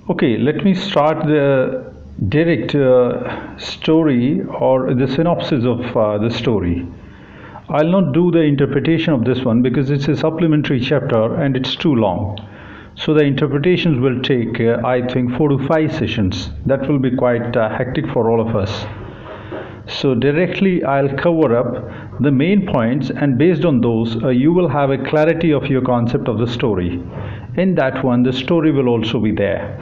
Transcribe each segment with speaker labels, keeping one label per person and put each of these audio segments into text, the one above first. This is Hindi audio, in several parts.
Speaker 1: Okay, let me start the direct story or the synopsis of the story. I'll not do the interpretation of this one because it's a supplementary chapter and it's too long. So the interpretations will take, I think, 4 to 5 sessions. That will be quite hectic for all of us. So directly I'll cover up the main points, and based on those you will have a clarity of your concept of the story. In that one the story will also be there,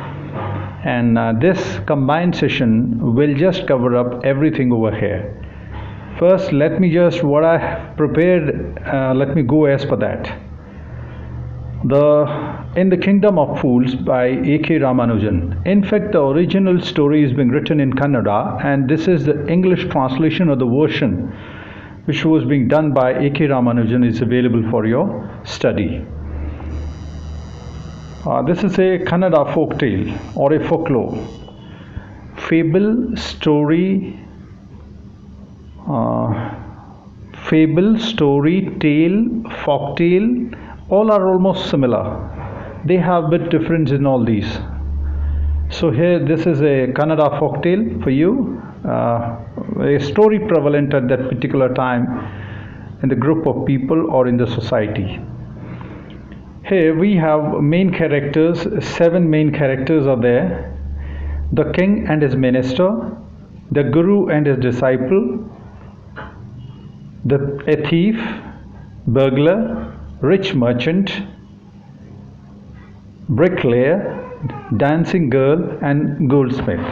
Speaker 1: and this combined session will just cover up everything over here. First, let me just what I have prepared, let me go as per that. In the Kingdom of Fools by A.K. Ramanujan. In fact, the original story is being written in Kannada, and this is the English translation of the version which was being done by A.K. Ramanujan is available for your study. This is a Kannada folk tale or a folklore. Fable, story, tale, folk tale, all are almost similar. They have bit difference in all these. So here this is a Kannada folk tale for you, a story prevalent at that particular time in the group of people or in the society. Here we have main characters, 7 main characters are there. The king and his minister, the guru and his disciple, a thief, burglar, rich merchant, bricklayer, dancing girl, and goldsmith.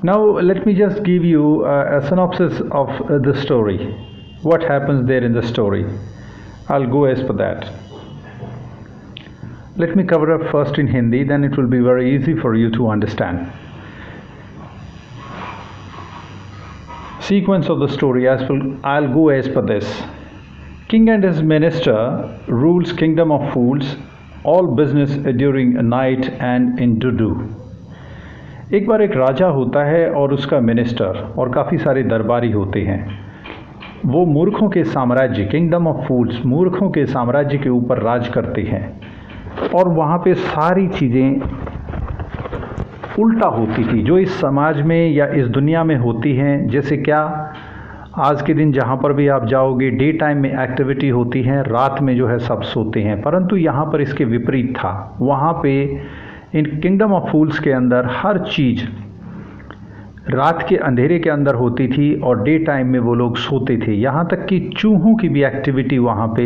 Speaker 1: Now let me just give you a synopsis of the story. What happens there in the story? I'll go as per that. Let me cover up first in Hindi, then it will be very easy for you to understand. Sequence of the story, I'll go as per this. King and his minister rules Kingdom of Fools, all business during night and in dudu. एक बार एक राजा होता है और उसका मिनिस्टर और काफ़ी सारे दरबारी होते हैं. वो मूर्खों के साम्राज्य, किंगडम ऑफ फूल्स, मूर्खों के साम्राज्य के ऊपर राज करते हैं और वहाँ पे सारी चीज़ें उल्टा होती थी जो इस समाज में या इस दुनिया में होती हैं. जैसे क्या, आज के दिन जहाँ पर भी आप जाओगे डे टाइम में एक्टिविटी होती है, रात में जो है सब सोते हैं, परंतु यहाँ पर इसके विपरीत था. वहाँ पे इन किंगडम ऑफ फूल्स के अंदर हर चीज़ रात के अंधेरे के अंदर होती थी और डे टाइम में वो लोग सोते थे. यहाँ तक कि चूहों की भी एक्टिविटी वहाँ पे,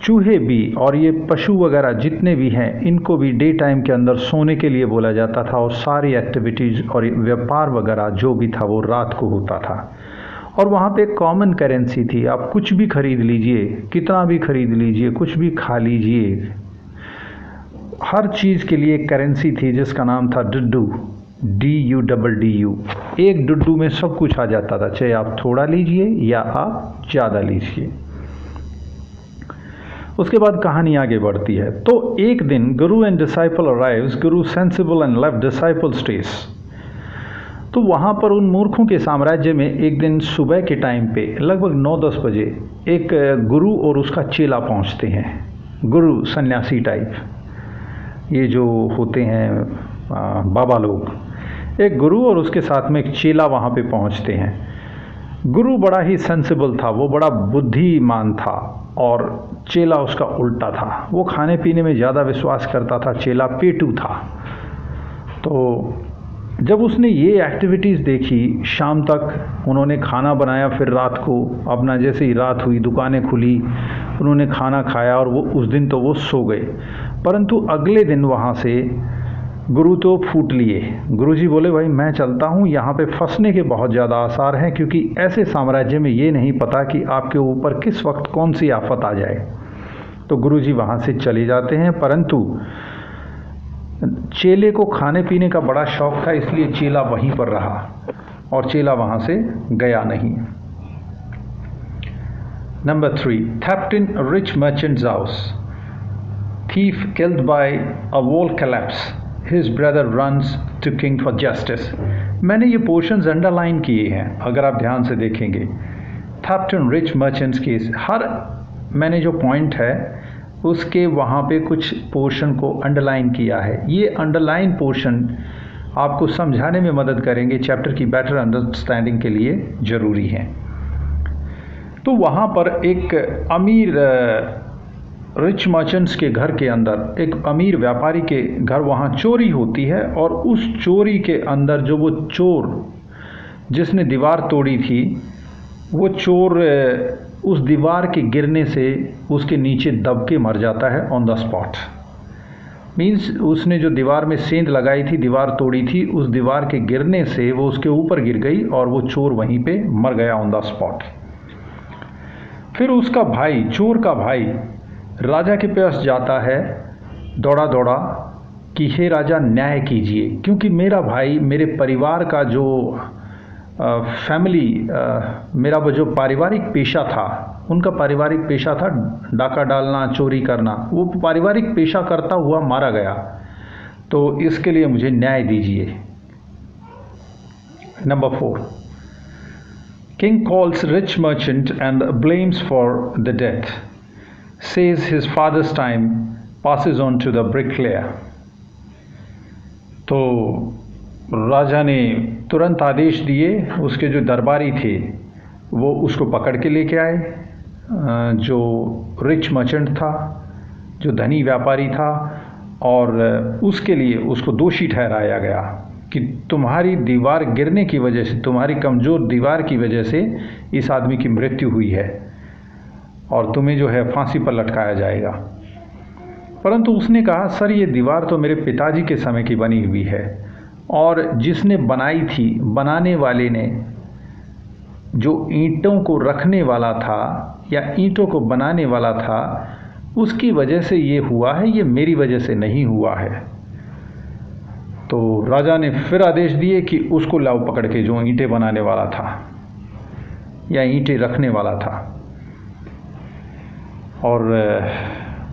Speaker 1: चूहे भी और ये पशु वगैरह जितने भी हैं इनको भी डे टाइम के अंदर सोने के लिए बोला जाता था और सारी एक्टिविटीज़ और व्यापार वगैरह जो भी था वो रात को होता था. और वहाँ पे कॉमन करेंसी थी. आप कुछ भी खरीद लीजिए, कितना भी खरीद लीजिए, कुछ भी खा लीजिए, हर चीज़ के लिए एक करेंसी थी जिसका नाम था डुड्डू, DUDDU. एक डुड्डू में सब कुछ आ जाता था, चाहे आप थोड़ा लीजिए या आप ज़्यादा लीजिए. उसके बाद कहानी आगे बढ़ती है. तो एक दिन गुरु and disciple arrives, Guru sensible and left disciple stage. तो वहाँ पर उन मूर्खों के साम्राज्य में एक दिन सुबह के टाइम पे लगभग 9-10 बजे एक गुरु और उसका चेला पहुँचते हैं. गुरु सन्यासी टाइप, ये जो होते हैं बाबा लोग, एक गुरु और उसके साथ में एक चेला वहाँ पे पहुँचते हैं. गुरु बड़ा ही सेंसिबल था, वो बड़ा बुद्धिमान था और चेला उसका उल्टा था. वो खाने पीने में ज़्यादा विश्वास करता था, चेला पेटू था. तो जब उसने ये एक्टिविटीज़ देखी, शाम तक उन्होंने खाना बनाया, फिर रात को अपना जैसे ही रात हुई दुकानें खुली, उन्होंने खाना खाया और वो उस दिन तो वो सो गए. परंतु अगले दिन वहाँ से गुरु तो फूट लिए. गुरुजी बोले भाई मैं चलता हूँ, यहाँ पे फंसने के बहुत ज़्यादा आसार हैं क्योंकि ऐसे साम्राज्य में ये नहीं पता कि आपके ऊपर किस वक्त कौन सी आफत आ जाए. तो गुरुजी वहाँ से चले जाते हैं, परंतु चेले को खाने पीने का बड़ा शौक था, इसलिए चेला वहीं पर रहा और चेला वहाँ से गया नहीं. Number 3, theft in rich merchant's house. Thief killed by a wall collapse. His brother runs to king for justice. मैंने ये पोर्शंस अंडरलाइन किए हैं, अगर आप ध्यान से देखेंगे. Theft in rich merchants case, हर मैंने जो पॉइंट है उसके वहाँ पे कुछ पोर्शन को अंडरलाइन किया है। ये अंडरलाइन पोर्शन आपको समझाने में मदद करेंगे, चैप्टर की बेटर अंडरस्टैंडिंग के लिए ज़रूरी हैं। तो वहाँ पर एक अमीर रिच मर्चेंट्स के घर के अंदर, एक अमीर व्यापारी के घर वहाँ चोरी होती है, और उस चोरी के अंदर जो वो चोर जिसने दीवार तोड़ी थी, वो चोर उस दीवार के गिरने से उसके नीचे दब के मर जाता है ऑन द स्पॉट। मीन्स उसने जो दीवार में सेंध लगाई थी, दीवार तोड़ी थी, उस दीवार के गिरने से वो उसके ऊपर गिर गई और वो चोर वहीं पे मर गया ऑन द स्पॉट। फिर उसका भाई, चोर का भाई राजा के पास जाता है दौड़ा दौड़ा कि हे राजा, न्याय कीजिए, क्योंकि मेरा भाई, मेरे परिवार का जो मेरा वो जो पारिवारिक पेशा था, उनका पारिवारिक पेशा था डाका डालना, चोरी करना, वो पारिवारिक पेशा करता हुआ मारा गया, तो इसके लिए मुझे न्याय दीजिए। Number 4, king calls rich merchant and blames for the death, says his father's time passes on to the bricklayer। तो राजा ने तुरंत आदेश दिए, उसके जो दरबारी थे वो उसको पकड़ के लेके आए, जो रिच मर्चेंट था, जो धनी व्यापारी था, और उसके लिए उसको दोषी ठहराया गया कि तुम्हारी दीवार गिरने की वजह से, तुम्हारी कमज़ोर दीवार की वजह से इस आदमी की मृत्यु हुई है और तुम्हें जो है फांसी पर लटकाया जाएगा। परंतु उसने कहा, सर ये दीवार तो मेरे पिताजी के समय की बनी हुई है, और जिसने बनाई थी, बनाने वाले ने, जो ईंटों को रखने वाला था या ईंटों को बनाने वाला था, उसकी वजह से ये हुआ है, ये मेरी वजह से नहीं हुआ है। तो राजा ने फिर आदेश दिए कि उसको लाओ पकड़ के, जो ईंटें बनाने वाला था या ईंटें रखने वाला था, और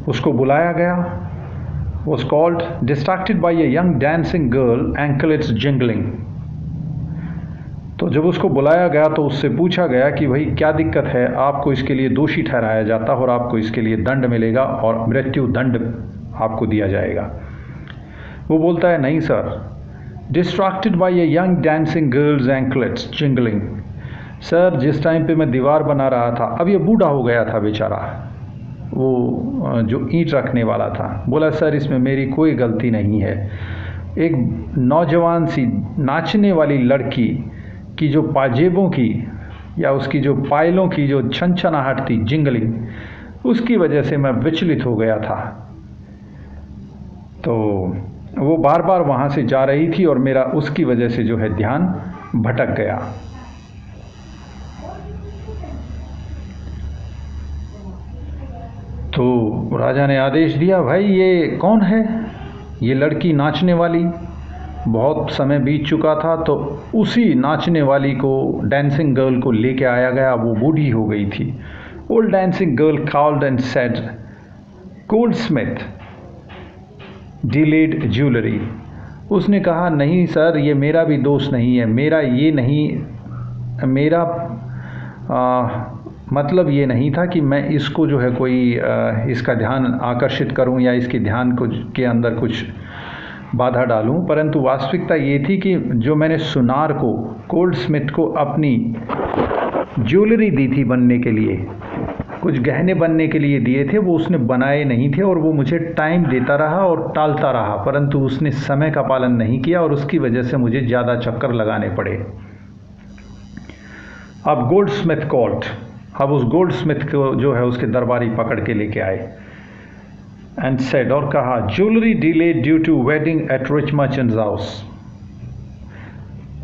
Speaker 1: उसको बुलाया गया। Was called, distracted by a young dancing girl, anklets jingling। तो जब उसको बुलाया गया तो उससे पूछा गया कि भाई क्या दिक्कत है, आपको इसके लिए दोषी ठहराया जाता है और आपको इसके लिए दंड मिलेगा और मृत्यु दंड आपको दिया जाएगा। वो बोलता है, नहीं sir, distracted by a young dancing girls anklets jingling. Sir, जिस टाइम पे मैं दीवार बना रहा था, अब ये बूढ़ा हो गया था बेचारा, वो जो ईंट रखने वाला था, बोला सर इसमें मेरी कोई गलती नहीं है। एक नौजवान सी नाचने वाली लड़की की जो पाजेबों की या उसकी जो पायलों की जो छनछनाहट थी, जिंगलिंग, उसकी वजह से मैं विचलित हो गया था। तो वो बार बार वहाँ से जा रही थी और मेरा उसकी वजह से जो है ध्यान भटक गया। तो राजा ने आदेश दिया, भाई ये कौन है? ये लड़की नाचने वाली। बहुत समय बीत चुका था, तो उसी नाचने वाली को, डांसिंग गर्ल को लेके आया गया। वो बूढ़ी हो गई थी। Old dancing girl called and said, Goldsmith delayed jewellery. उसने कहा, नहीं सर, ये मेरा भी दोष नहीं है, मेरा ये नहीं, मेरा मतलब ये नहीं था कि मैं इसको जो है कोई इसका ध्यान आकर्षित करूं या इसके ध्यान को के अंदर कुछ बाधा डालूं, परंतु वास्तविकता ये थी कि जो मैंने सुनार को, गोल्डस्मिथ को अपनी ज्वेलरी दी थी बनने के लिए, कुछ गहने बनने के लिए दिए थे, वो उसने बनाए नहीं थे और वो मुझे टाइम देता रहा और टालता रहा, परंतु उसने समय का पालन नहीं किया और उसकी वजह से मुझे ज़्यादा चक्कर लगाने पड़े। अब गोल्डस्मिथ कॉल्ड, अब उस गोल्डस्मिथ को जो है उसके दरबारी पकड़ के लेके आए एंड सेड, और कहा, jewellery delayed due to wedding at rich merchant's house.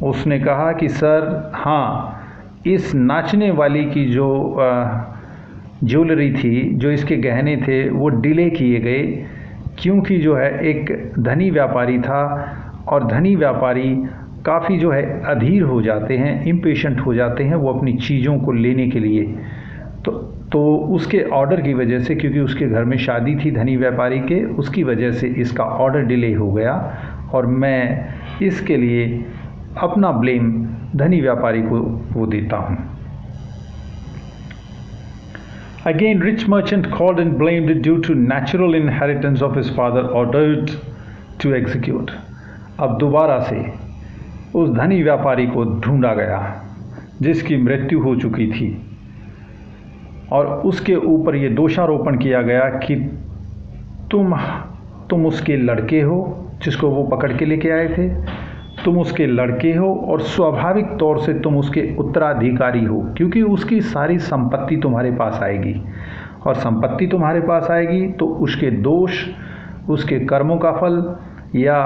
Speaker 1: उसने कहा कि सर हाँ, इस नाचने वाली की जो ज्वेलरी थी, जो इसके गहने थे, वो डिले किए गए क्योंकि जो है एक धनी व्यापारी था और धनी व्यापारी काफ़ी जो है अधीर हो जाते हैं, इम्पेशेंट हो जाते हैं वो अपनी चीज़ों को लेने के लिए। तो उसके ऑर्डर की वजह से, क्योंकि उसके घर में शादी थी धनी व्यापारी के, उसकी वजह से इसका ऑर्डर डिले हो गया और मैं इसके लिए अपना ब्लेम धनी व्यापारी को वो देता हूँ। Again, rich merchant called and blamed due to natural inheritance of his father ordered to execute. अब दोबारा से उस धनी व्यापारी को ढूंढा गया जिसकी मृत्यु हो चुकी थी और उसके ऊपर ये दोषारोपण किया गया कि तुम उसके लड़के हो जिसको वो पकड़ के लेके आए थे, तुम उसके लड़के हो और स्वाभाविक तौर से तुम उसके उत्तराधिकारी हो क्योंकि उसकी सारी संपत्ति तुम्हारे पास आएगी और संपत्ति तुम्हारे पास आएगी तो उसके दोष, उसके कर्मों का फल या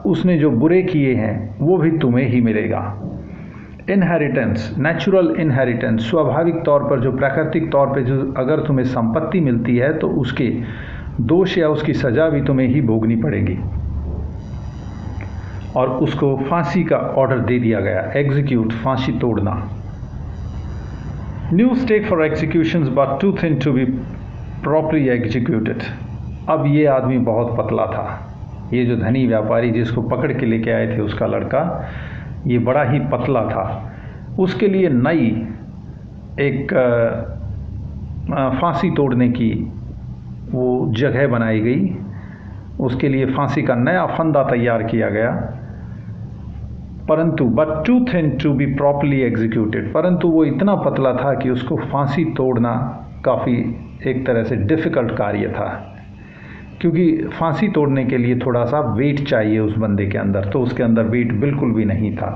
Speaker 1: उसने जो बुरे किए हैं वो भी तुम्हें ही मिलेगा। इनहेरिटेंस, नेचुरल इनहेरिटेंस, स्वाभाविक तौर पर जो प्राकृतिक तौर पर जो अगर तुम्हें संपत्ति मिलती है तो उसके दोष या उसकी सज़ा भी तुम्हें ही भोगनी पड़ेगी। और उसको फांसी का ऑर्डर दे दिया गया, एग्जीक्यूट, फांसी तोड़ना। New stake for executions but too thin to be properly executed. अब ये आदमी बहुत पतला था, ये जो धनी व्यापारी जिसको पकड़ के लेके आए थे उसका लड़का, ये बड़ा ही पतला था। उसके लिए नई एक फांसी तोड़ने की वो जगह बनाई गई, उसके लिए फांसी का नया फंदा तैयार किया गया। परंतु but too thin to be properly executed, परंतु वो इतना पतला था कि उसको फांसी तोड़ना काफ़ी एक तरह से डिफ़िकल्ट कार्य था क्योंकि फांसी तोड़ने के लिए थोड़ा सा वेट चाहिए उस बंदे के अंदर, तो उसके अंदर वेट बिल्कुल भी नहीं था।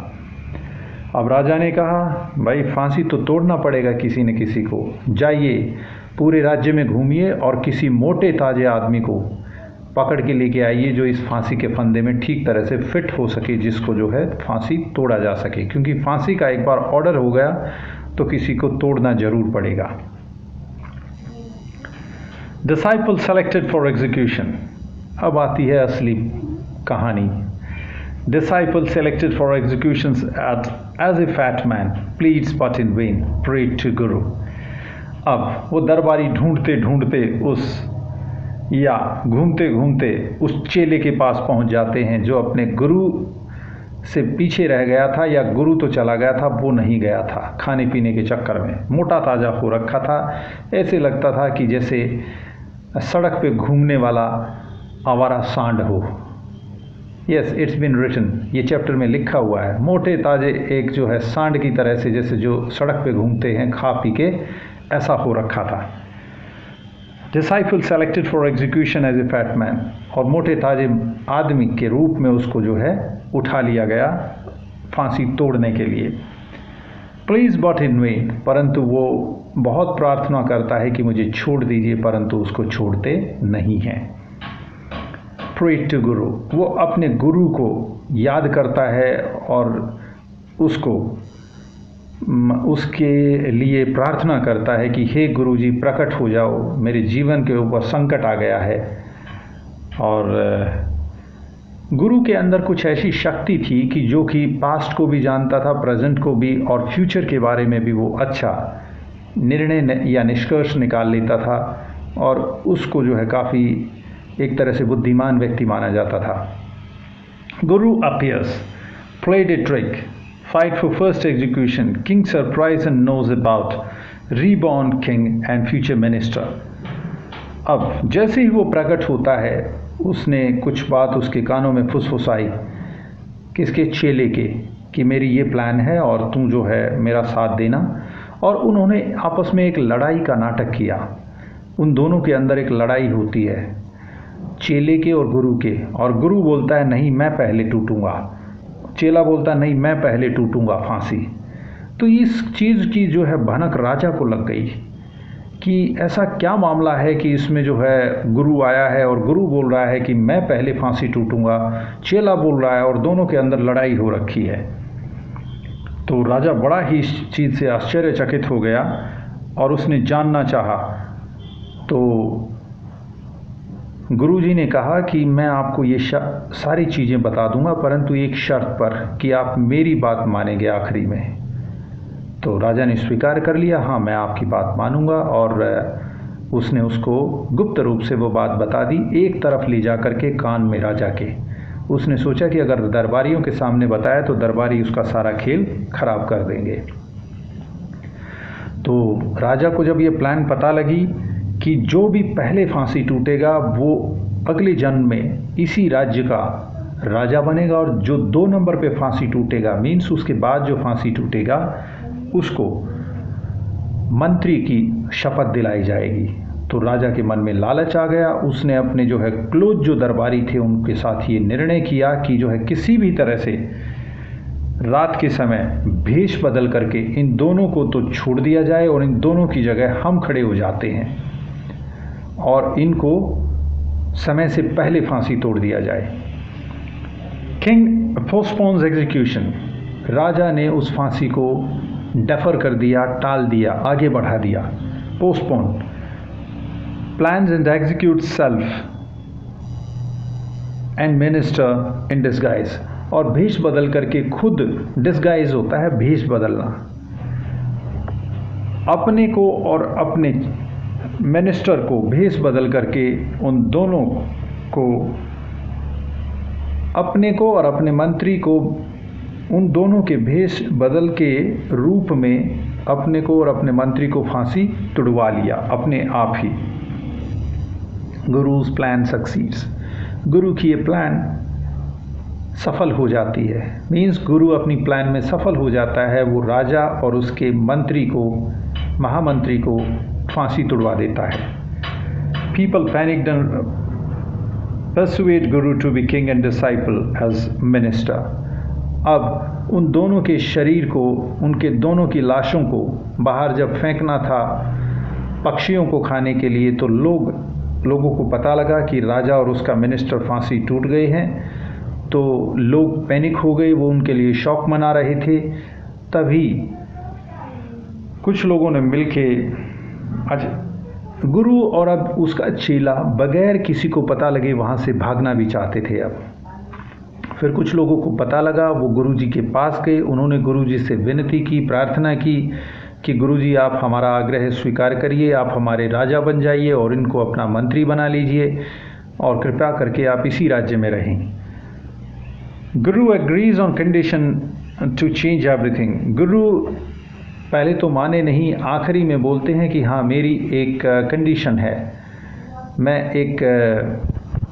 Speaker 1: अब राजा ने कहा भाई फांसी तो तोड़ना पड़ेगा किसी न किसी को, जाइए पूरे राज्य में घूमिए और किसी मोटे ताजे आदमी को पकड़ के लेके आइए जो इस फांसी के फंदे में ठीक तरह से फिट हो सके, जिसको जो है फांसी तोड़ा जा सके, क्योंकि फांसी का एक बार ऑर्डर हो गया तो किसी को तोड़ना जरूर पड़ेगा। Disciple selected for execution. अब आती है असली कहानी। Disciple selected for execution as a fat man pleads but in vain prayed to guru. अब वो दरबारी ढूंढते ढूंढते घूमते घूमते उस चेले के पास पहुंच जाते हैं जो अपने गुरु से पीछे रह गया था, या गुरु तो चला गया था वो नहीं गया था, खाने पीने के चक्कर में मोटा ताज़ा हो रखा था। ऐसे लगता था कि जैसे सड़क पे घूमने वाला आवारा सांड हो। यस, इट्स बिन रिटन, ये चैप्टर में लिखा हुआ है। मोटे ताजे एक जो है सांड की तरह से, जैसे जो सड़क पे घूमते हैं खा पी के, ऐसा हो रखा था। Disciple selected for execution as a fat man, और मोटे ताजे आदमी के रूप में उसको जो है उठा लिया गया फांसी तोड़ने के लिए। प्लीज़ बट इन वेन, परंतु वो बहुत प्रार्थना करता है कि मुझे छोड़ दीजिए, परंतु उसको छोड़ते नहीं हैं। प्रे टू गुरु, वो अपने गुरु को याद करता है और उसके लिए प्रार्थना करता है कि हे गुरु जी प्रकट हो जाओ, मेरे जीवन के ऊपर संकट आ गया है। और गुरु के अंदर कुछ ऐसी शक्ति थी कि जो कि पास्ट को भी जानता था, प्रेजेंट को भी, और फ्यूचर के बारे में भी वो अच्छा निर्णय या निष्कर्ष निकाल लेता था, और उसको जो है काफ़ी एक तरह से बुद्धिमान व्यक्ति माना जाता था। गुरु appears, played a trick, fight for first execution, king surprise and knows about reborn king and future minister। अब जैसे ही वो प्रकट होता है, उसने कुछ बात उसके कानों में फुसफुसाई, किसके? चेले के, कि मेरी ये प्लान है और तुम जो है मेरा साथ देना। और उन्होंने आपस में एक लड़ाई का नाटक किया। उन दोनों के अंदर एक लड़ाई होती है, चेले के और गुरु के, और गुरु बोलता है नहीं मैं पहले टूटूंगा, चेला बोलता नहीं मैं पहले टूटूंगा फांसी। तो इस चीज़ की जो है भनक राजा को लग गई कि ऐसा क्या मामला है कि इसमें जो है गुरु आया है और गुरु बोल रहा है कि मैं पहले फांसी टूटूंगा, चेला बोल रहा है, और दोनों के अंदर लड़ाई हो रखी है। तो राजा बड़ा ही इस चीज़ से आश्चर्यचकित हो गया और उसने जानना चाहा। तो गुरुजी ने कहा कि मैं आपको ये सारी चीज़ें बता दूंगा, परंतु एक शर्त पर कि आप मेरी बात मानेंगे आखिरी में। तो राजा ने स्वीकार कर लिया, हाँ मैं आपकी बात मानूंगा, और उसने उसको गुप्त रूप से वो बात बता दी, एक तरफ ले जा कर के कान में राजा के। उसने सोचा कि अगर दरबारियों के सामने बताया तो दरबारी उसका सारा खेल खराब कर देंगे। तो राजा को जब ये प्लान पता लगी कि जो भी पहले फांसी टूटेगा वो अगले जन्म में इसी राज्य का राजा बनेगा, और जो 2 नंबर पे फांसी टूटेगा, मीन्स उसके बाद जो फांसी टूटेगा उसको मंत्री की शपथ दिलाई जाएगी। तो राजा के मन में लालच आ गया। उसने अपने जो है क्लोज जो दरबारी थे उनके साथ ये निर्णय किया कि जो है किसी भी तरह से रात के समय भेष बदल करके इन दोनों को तो छोड़ दिया जाए और इन दोनों की जगह हम खड़े हो जाते हैं और इनको समय से पहले फांसी तोड़ दिया जाए। King पोस्टपोन्स execution. राजा ने उस फांसी को डेफर कर दिया, टाल दिया, आगे बढ़ा दिया। Postpone. Plans and execute self and minister in disguise. और भेष बदल करके खुद, डिस्गाइज होता है भेष बदलना, अपने को और अपने मिनिस्टर को भेष बदल करके उन दोनों को, अपने को और अपने मंत्री को, उन दोनों के भेष बदल के रूप में अपने को और अपने मंत्री को फांसी तुड़वा लिया अपने आप ही। गुरु's प्लान सक्सीड्स। गुरु की ये प्लान सफल हो जाती है, मीन्स गुरु अपनी प्लान में सफल हो जाता है। वो राजा और उसके मंत्री को, महामंत्री को फांसी तुड़वा देता है। People panicked and persuade guru to be king and disciple as minister. अब उन दोनों के शरीर को, उनके दोनों की लाशों को बाहर जब फेंकना था पक्षियों को खाने के लिए, तो लोगों को पता लगा कि राजा और उसका मिनिस्टर फांसी टूट गए हैं। तो लोग पैनिक हो गए, वो उनके लिए शौक मना रहे थे। तभी कुछ लोगों ने मिलके, गुरु और अब उसका चेला बगैर किसी को पता लगे वहाँ से भागना भी चाहते थे। अब फिर कुछ लोगों को पता लगा, वो गुरुजी के पास गए। उन्होंने गुरुजी से विनती की, प्रार्थना की कि गुरुजी आप हमारा आग्रह स्वीकार करिए, आप हमारे राजा बन जाइए और इनको अपना मंत्री बना लीजिए और कृपया करके आप इसी राज्य में रहें। Guru agrees on condition to change everything. गुरु पहले तो माने नहीं, आखिरी में बोलते हैं कि हाँ मेरी एक कंडीशन है, मैं एक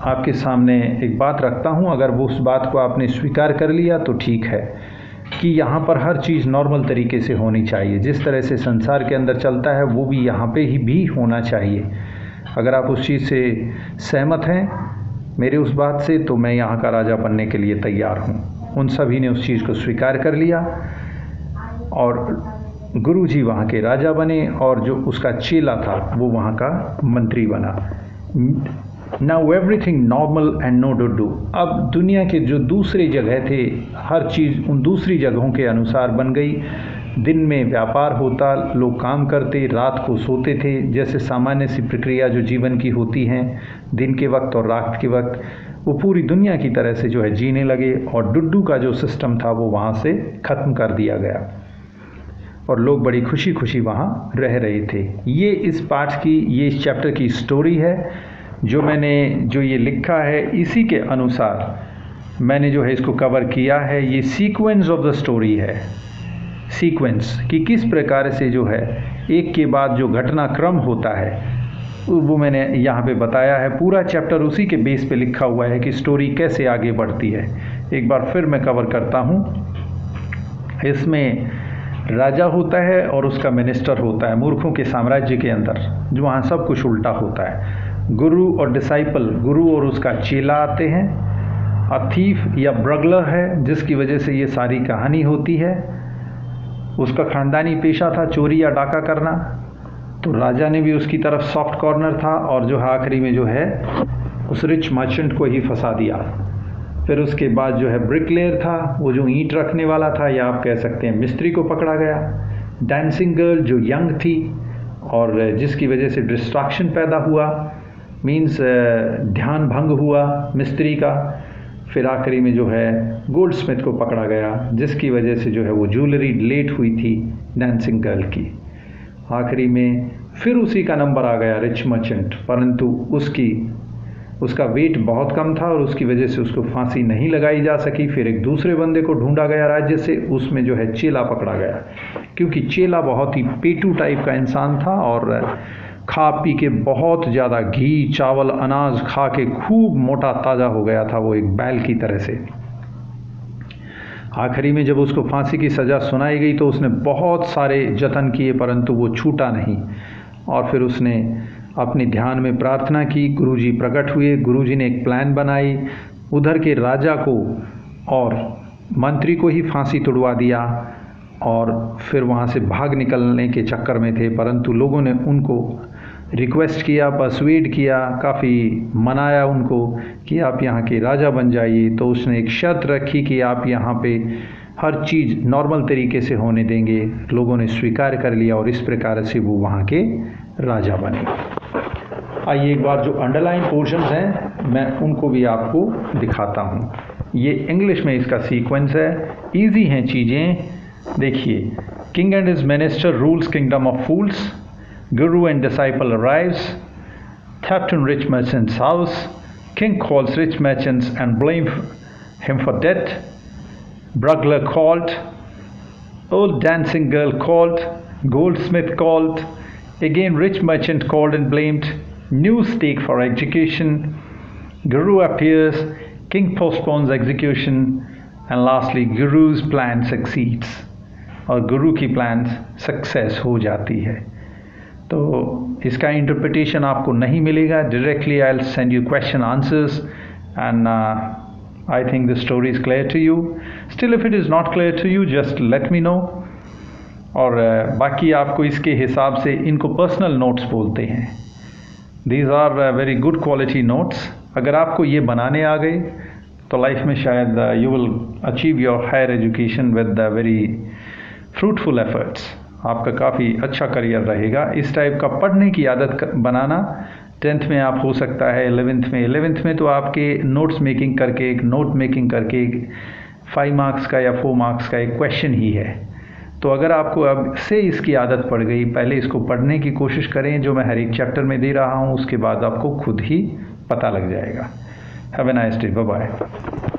Speaker 1: आपके सामने एक बात रखता हूँ, अगर वो उस बात को आपने स्वीकार कर लिया तो ठीक है, कि यहाँ पर हर चीज़ नॉर्मल तरीके से होनी चाहिए, जिस तरह से संसार के अंदर चलता है वो भी यहाँ पे ही भी होना चाहिए। अगर आप उस चीज़ से सहमत हैं मेरे उस बात से, तो मैं यहाँ का राजा बनने के लिए तैयार हूँ। उन सभी ने उस चीज़ को स्वीकार कर लिया और गुरुजी वहाँ के राजा बने और जो उसका चेला था वो वहाँ का मंत्री बना। Now everything normal and no do. अब दुनिया के जो दूसरी जगह थे, हर चीज़ उन दूसरी जगहों के अनुसार बन गई। दिन में व्यापार होता, लोग काम करते, रात को सोते थे, जैसे सामान्य सी प्रक्रिया जो जीवन की होती हैं दिन के वक्त और रात के वक्त, वो पूरी दुनिया की तरह से जो है जीने लगे। और डुड्डू का जो सिस्टम था वो वहाँ से ख़त्म कर दिया गया और लोग बड़ी खुशी खुशी वहाँ रह रहे थे। ये इस पाठ की, ये इस चैप्टर की स्टोरी है जो मैंने जो ये लिखा है, इसी के अनुसार मैंने जो है इसको कवर किया है। ये सीक्वेंस ऑफ द स्टोरी है, सीक्वेंस कि किस प्रकार से जो है एक के बाद जो घटनाक्रम होता है वो मैंने यहाँ पे बताया है। पूरा चैप्टर उसी के बेस पे लिखा हुआ है कि स्टोरी कैसे आगे बढ़ती है। एक बार फिर मैं कवर करता हूँ। इसमें राजा होता है और उसका मिनिस्टर होता है मूर्खों के साम्राज्य के अंदर, जो वहाँ सब कुछ उल्टा होता है। गुरु और डिसाइपल, गुरु और उसका चेला आते हैं। अथीफ या ब्रगलर है जिसकी वजह से ये सारी कहानी होती है। उसका खानदानी पेशा था चोरी या डाका करना, तो राजा ने भी उसकी तरफ सॉफ्ट कॉर्नर था और जो है आखिरी में जो है उस रिच मर्चेंट को ही फंसा दिया। फिर उसके बाद जो है ब्रिकलेयर था, वो जो ईंट रखने वाला था, या आप कह सकते हैं मिस्त्री को पकड़ा गया। डांसिंग गर्ल जो यंग थी और जिसकी वजह से डिस्ट्रैक्शन पैदा हुआ, मीन्स ध्यान भंग हुआ मिस्त्री का। फिर आखिरी में जो है गोल्ड स्मिथ को पकड़ा गया, जिसकी वजह से जो है वो ज्वेलरी लेट हुई थी डांसिंग गर्ल की। आखिरी में फिर उसी का नंबर आ गया रिच मर्चेंट, परंतु उसका वेट बहुत कम था और उसकी वजह से उसको फांसी नहीं लगाई जा सकी। फिर एक दूसरे बंदे को ढूंढा गया राज्य से, उसमें जो है चेला पकड़ा गया। क्योंकि चेला बहुत ही पेटू टाइप का इंसान था और खा पी के बहुत ज़्यादा घी चावल अनाज खा के खूब मोटा ताज़ा हो गया था, वो एक बैल की तरह से। आखिरी में जब उसको फांसी की सज़ा सुनाई गई तो उसने बहुत सारे जतन किए परंतु वो छूटा नहीं, और फिर उसने अपनी ध्यान में प्रार्थना की। गुरुजी प्रकट हुए, गुरुजी ने एक प्लान बनाई, उधर के राजा को और मंत्री को ही फांसी तुड़वा दिया और फिर वहाँ से भाग निकलने के चक्कर में थे, परंतु लोगों ने उनको रिक्वेस्ट किया, परसुएड किया, काफ़ी मनाया उनको कि आप यहाँ के राजा बन जाइए। तो उसने एक शर्त रखी कि आप यहाँ पे हर चीज़ नॉर्मल तरीके से होने देंगे। लोगों ने स्वीकार कर लिया और इस प्रकार से वो वहाँ के राजा बने। आइए एक बार जो अंडरलाइन पोर्शंस हैं मैं उनको भी आपको दिखाता हूँ। ये इंग्लिश में इसका सीक्वेंस है, इजी हैं चीज़ें। देखिए, king and his minister rules kingdom of fools, Guru and disciple arrives, theft in rich merchant's house, king calls rich merchants and blame him for debt, burglar called, old dancing girl called, goldsmith called, again rich merchant called and blamed, new stake for execution, Guru appears, king postpones execution, and lastly Guru's plan succeeds, और गुरु की प्लान सक्सेस हो जाती है। तो इसका इंटरप्रिटेशन आपको नहीं मिलेगा directly. I will send you question answers and I think the story is clear to you. Still if it is not clear to you just let me know. और बाकी आपको इसके हिसाब से, इनको पर्सनल नोट्स बोलते हैं। These are very good quality notes. अगर आपको ये बनाने आ गए तो लाइफ में शायद you will achieve your higher education with very fruitful efforts. आपका काफ़ी अच्छा करियर रहेगा। इस टाइप का पढ़ने की आदत बनाना 10th में आप हो सकता है, 11th में तो आपके नोट्स मेकिंग करके, एक नोट मेकिंग करके 5 मार्क्स का या 4 मार्क्स का एक क्वेश्चन ही है। तो अगर आपको अब से इसकी आदत पड़ गई, पहले इसको पढ़ने की कोशिश करें जो मैं हर एक चैप्टर में दे रहा हूँ, उसके बाद आपको खुद ही पता लग जाएगा। Have a nice day, bye bye.